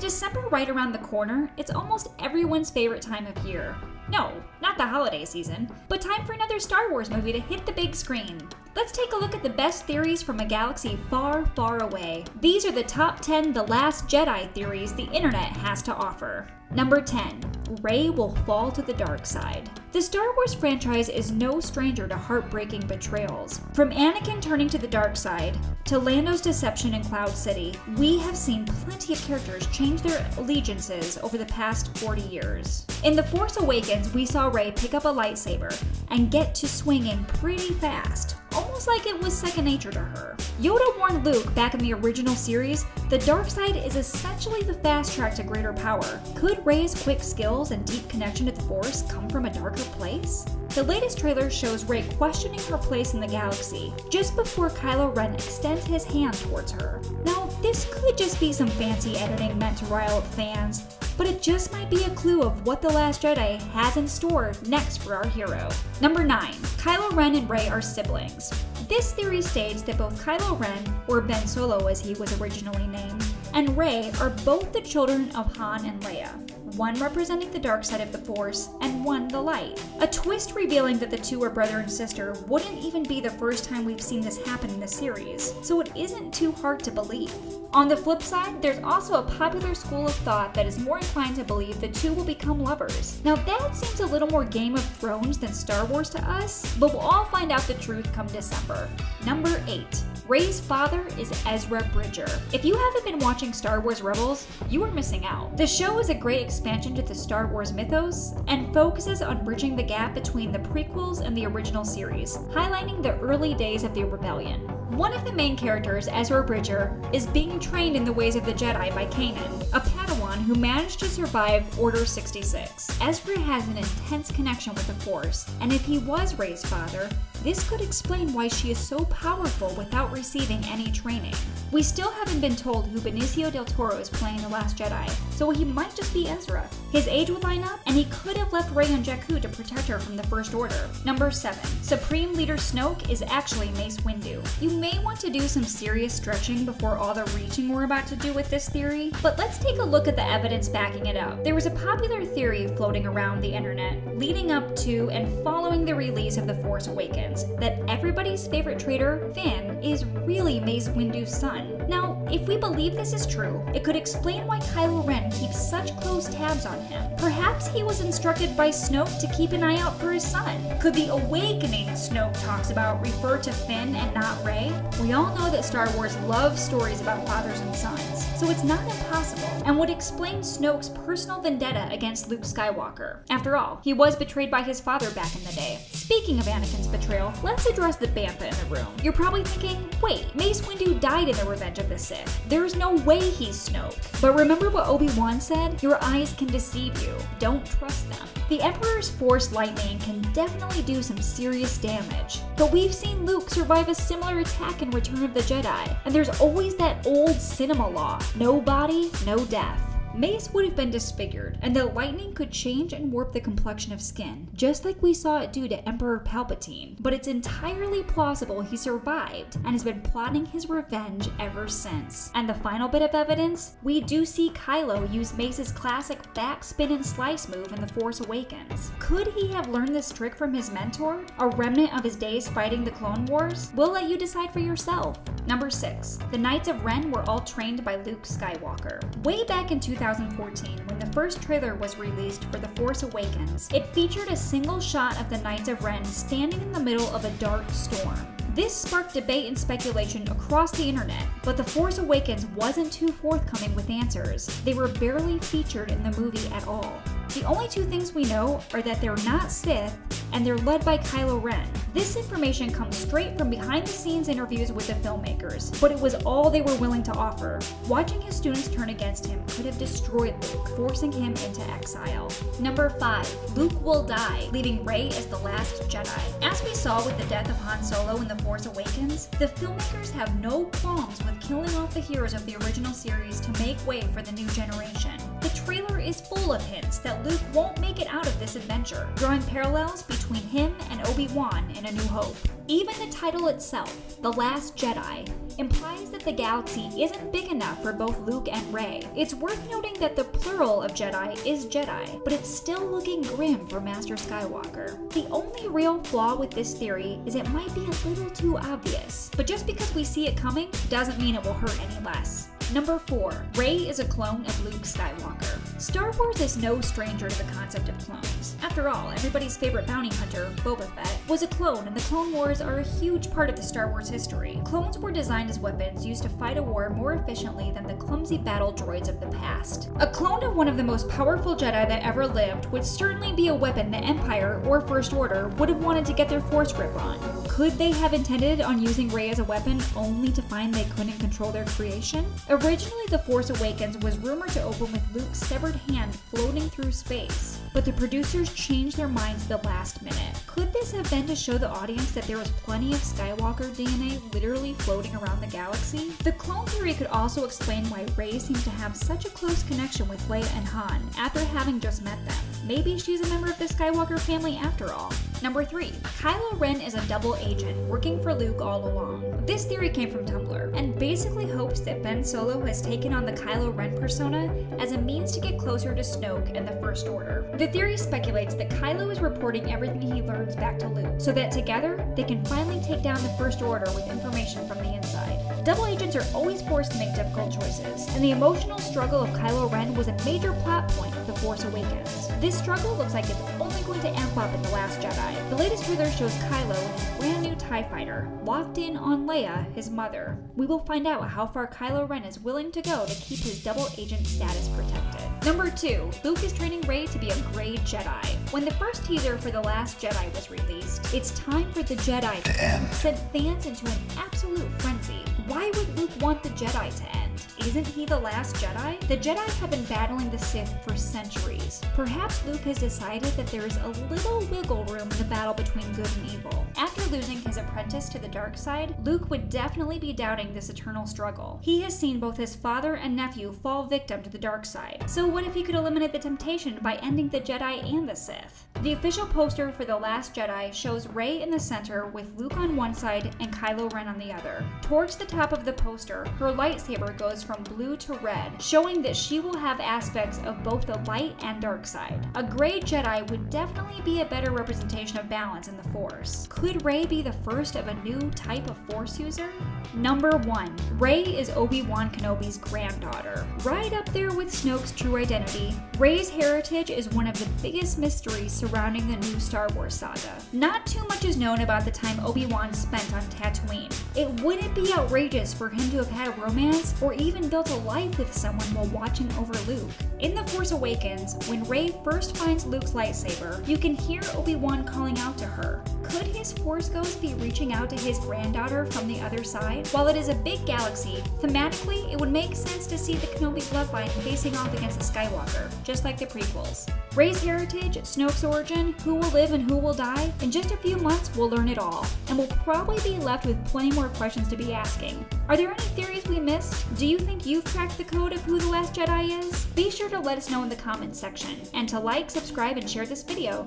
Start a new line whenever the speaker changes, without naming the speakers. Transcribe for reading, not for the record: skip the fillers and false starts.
December right around the corner, it's almost everyone's favorite time of year. No, not the holiday season, but time for another Star Wars movie to hit the big screen. Let's take a look at the best theories from a galaxy far, far away. These are the top 10 The Last Jedi theories the internet has to offer. Number 10. Rey will fall to the dark side. The Star Wars franchise is no stranger to heartbreaking betrayals. From Anakin turning to the dark side, to Lando's deception in Cloud City, we have seen plenty of characters change their allegiances over the past 40 years. In The Force Awakens, we saw Rey pick up a lightsaber and get to swinging pretty fast, almost like it was second nature to her. Yoda warned Luke back in the original series, the dark side is essentially the fast track to greater power. Could Rey's quick skills and deep connection to the Force come from a darker place? The latest trailer shows Rey questioning her place in the galaxy, just before Kylo Ren extends his hand towards her. Now, this could just be some fancy editing meant to rile up fans, but it just might be a clue of what The Last Jedi has in store next for our hero. Number 9. Kylo Ren and Rey are siblings. This theory states that both Kylo Ren, or Ben Solo as he was originally named, and Rey are both the children of Han and Leia, one representing the dark side of the Force and one the light. A twist revealing that the two are brother and sister wouldn't even be the first time we've seen this happen in the series, so it isn't too hard to believe. On the flip side, there's also a popular school of thought that is more inclined to believe the two will become lovers. Now that seems a little more Game of Thrones than Star Wars to us, but we'll all find out the truth come December. Number 8. Rey's father is Ezra Bridger. If you haven't been watching Star Wars Rebels, you are missing out. The show is a great expansion to the Star Wars mythos and focuses on bridging the gap between the prequels and the original series, highlighting the early days of the rebellion. One of the main characters, Ezra Bridger, is being trained in the ways of the Jedi by Kanan, a Padawan who managed to survive Order 66. Ezra has an intense connection with the Force, and if he was Rey's father, this could explain why she is so powerful without receiving any training. We still haven't been told who Benicio del Toro is playing The Last Jedi, so he might just be Ezra. His age would line up, and he could have left Rey on Jakku to protect her from the First Order. Number 7. Supreme Leader Snoke is actually Mace Windu. You may want to do some serious stretching before all the reaching we're about to do with this theory, but let's take a look at the evidence backing it up. There was a popular theory floating around the internet leading up to and following the release of The Force Awakens that everybody's favorite traitor, Finn, is really Mace Windu's son. Now, if we believe this is true, it could explain why Kylo Ren keeps such close tabs on him. Perhaps he was instructed by Snoke to keep an eye out for his son. Could the awakening Snoke talks about refer to Finn and not Rey? We all know that Star Wars loves stories about fathers and sons, so it's not impossible, and would explain Snoke's personal vendetta against Luke Skywalker. After all, he was betrayed by his father back in the day. Speaking of Anakin's betrayal, let's address the bantha in the room. You're probably thinking, wait, Mace Windu died in the Revenge of the Sith. There's no way he's Snoke. But remember what Obi-Wan said? Your eyes can deceive you. Don't trust them. The Emperor's Force lightning can definitely do some serious damage, but we've seen Luke survive a similar attack in Return of the Jedi, and there's always that old cinema law, no body, no death. Mace would have been disfigured, and the lightning could change and warp the complexion of skin, just like we saw it do to Emperor Palpatine. But it's entirely plausible he survived and has been plotting his revenge ever since. And the final bit of evidence? We do see Kylo use Mace's classic back spin and slice move in The Force Awakens. Could he have learned this trick from his mentor? A remnant of his days fighting the Clone Wars? We'll let you decide for yourself. Number 6. The Knights of Ren were all trained by Luke Skywalker. Way back in 2014, when the first trailer was released for The Force Awakens, it featured a single shot of the Knights of Ren standing in the middle of a dark storm. This sparked debate and speculation across the internet, but The Force Awakens wasn't too forthcoming with answers. They were barely featured in the movie at all. The only two things we know are that they're not Sith and they're led by Kylo Ren. This information comes straight from behind-the-scenes interviews with the filmmakers, but it was all they were willing to offer. Watching his students turn against him could have destroyed Luke, forcing him into exile. Number 5. Luke will die, leaving Rey as the last Jedi. As we saw with the death of Han Solo in The Force Awakens, the filmmakers have no qualms with killing off the heroes of the original series to make way for the new generation. The trailer is full of hints that Luke won't make it out of this adventure, drawing parallels between him and Obi-Wan in A New Hope. Even the title itself, The Last Jedi, implies that the galaxy isn't big enough for both Luke and Rey. It's worth noting that the plural of Jedi is Jedi, but it's still looking grim for Master Skywalker. The only real flaw with this theory is it might be a little too obvious, but just because we see it coming doesn't mean it will hurt any less. Number 4. Rey is a clone of Luke Skywalker. Star Wars is no stranger to the concept of clones. After all, everybody's favorite bounty hunter, Boba Fett, was a clone, and the Clone Wars are a huge part of the Star Wars history. Clones were designed as weapons used to fight a war more efficiently than the clumsy battle droids of the past. A clone of one of the most powerful Jedi that ever lived would certainly be a weapon the Empire or First Order would have wanted to get their Force grip on. Could they have intended on using Rey as a weapon only to find they couldn't control their creation? Originally, The Force Awakens was rumored to open with Luke's severed hand floating through space, but the producers changed their minds at the last minute. Could this have been to show the audience that there was plenty of Skywalker DNA literally floating around the galaxy? The clone theory could also explain why Rey seems to have such a close connection with Leia and Han after having just met them. Maybe she's a member of the Skywalker family after all. Number 3. Kylo Ren is a double agent working for Luke all along. This theory came from Tumblr and basically hopes that Ben Solo has taken on the Kylo Ren persona as a means to get closer to Snoke and the First Order. The theory speculates that Kylo is reporting everything he learns back to Luke, so that together they can finally take down the First Order with information from the inside. Double agents are always forced to make difficult choices, and the emotional struggle of Kylo Ren was a major plot point of The Force Awakens. This struggle looks like it's only going to amp up in The Last Jedi. The latest trailer shows Kylo in his brand new TIE fighter, locked in on Leia, his mother. We will find out how far Kylo Ren is willing to go to keep his double agent status protected. Number 2. Luke is training Rey to be a great Jedi. When the first teaser for The Last Jedi was released, "It's time for the Jedi to end," sent fans into an absolute frenzy. Why would Luke want the Jedi to end? Isn't he the last Jedi? The Jedi have been battling the Sith for centuries. Perhaps Luke has decided that there is a little wiggle room in the battle between good and evil. After losing his apprentice to the dark side, Luke would definitely be doubting this eternal struggle. He has seen both his father and nephew fall victim to the dark side. So what if he could eliminate the temptation by ending the Jedi and the Sith? The official poster for The Last Jedi shows Rey in the center with Luke on one side and Kylo Ren on the other. Towards the top of the poster, her lightsaber goes from blue to red, showing that she will have aspects of both the light and dark side. A gray Jedi would definitely be a better representation of balance in the Force. Could Rey be the first of a new type of Force user? Number 1. Rey is ObiWan Kenobis granddaughter. Right up there with Snoke's true identity, Rey's heritage is one of the biggest mysteries surrounding the new Star Wars saga. Not too much is known about the time Obi-Wan spent on Tatooine. It wouldn't be outrageous for him to have had a romance or even built a life with someone while watching over Luke. In The Force Awakens, when Rey first finds Luke's lightsaber, you can hear Obi-Wan calling out to her. Could his Force ghost be reaching out to his granddaughter from the other side? While it is a big galaxy, thematically it would make sense to see the Kenobi bloodline facing off against the Skywalker, just like the prequels. Rey's heritage, Snoke's origin, who will live and who will die, in just a few months we'll learn it all, and we'll probably be left with plenty more questions to be asking. Are there any theories we missed? Do you think you've cracked the code of who the Last Jedi is? Be sure to let us know in the comments section, and to like, subscribe, and share this video.